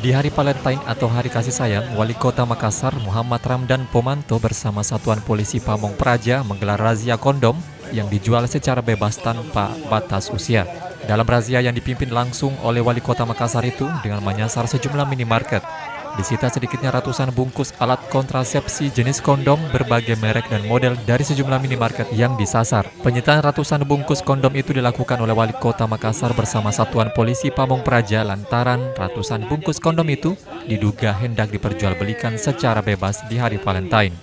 Di hari Valentine atau Hari Kasih Sayang, Wali Kota Makassar Muhammad Ramdan Pomanto bersama Satuan Polisi Pamong Praja menggelar razia kondom yang dijual secara bebas tanpa batas usia. Dalam razia yang dipimpin langsung oleh Wali Kota Makassar itu dengan menyasar sejumlah minimarket, disita sedikitnya ratusan bungkus alat kontrasepsi jenis kondom berbagai merek dan model dari sejumlah minimarket yang disasar. Penyitaan ratusan bungkus kondom itu dilakukan oleh Wali Kota Makassar bersama Satuan Polisi Pamong Praja lantaran ratusan bungkus kondom itu diduga hendak diperjualbelikan secara bebas di hari Valentine.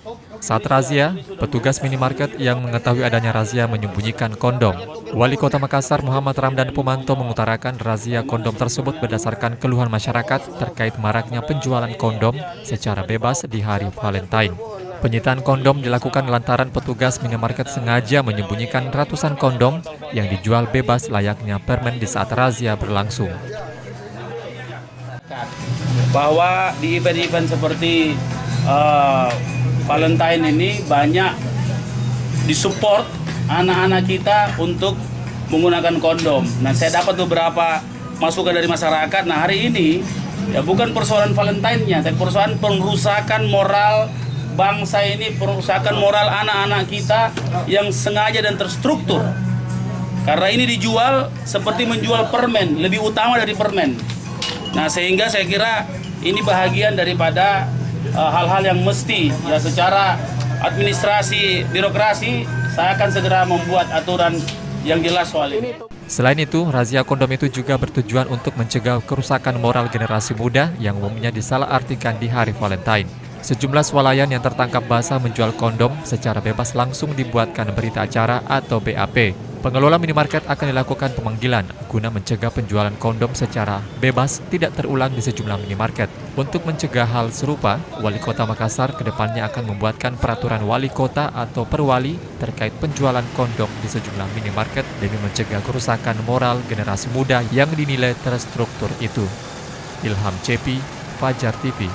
Saat razia, petugas minimarket yang mengetahui adanya razia menyembunyikan kondom. Wali Kota Makassar Muhammad Ramdan Pomanto mengutarakan razia kondom tersebut berdasarkan keluhan masyarakat terkait maraknya penjualan kondom secara bebas di hari Valentine. Penyitaan kondom dilakukan lantaran petugas minimarket sengaja menyembunyikan ratusan kondom yang dijual bebas layaknya permen di saat razia berlangsung. Bahwa di event-event seperti Valentine ini banyak disupport anak-anak kita untuk menggunakan kondom. Nah, saya dapat beberapa masukan dari masyarakat. Nah, hari ini ya bukan persoalan Valentine-nya, tapi persoalan perusakan moral bangsa ini, perusakan moral anak-anak kita yang sengaja dan terstruktur. Karena ini dijual seperti menjual permen, lebih utama dari permen. Nah, sehingga saya kira ini bahagian daripada hal-hal yang mesti ya secara administrasi birokrasi saya akan segera membuat aturan yang jelas soal ini. Selain itu, razia kondom itu juga bertujuan untuk mencegah kerusakan moral generasi muda yang umumnya disalahartikan di hari Valentine. Sejumlah swalayan yang tertangkap basah menjual kondom secara bebas langsung dibuatkan berita acara atau BAP. Pengelola minimarket akan dilakukan pemanggilan guna mencegah penjualan kondom secara bebas tidak terulang di sejumlah minimarket. Untuk mencegah hal serupa, Wali Kota Makassar kedepannya akan membuatkan peraturan wali kota atau perwali terkait penjualan kondom di sejumlah minimarket demi mencegah kerusakan moral generasi muda yang dinilai terstruktur itu. Ilham Cepi, Fajar TV.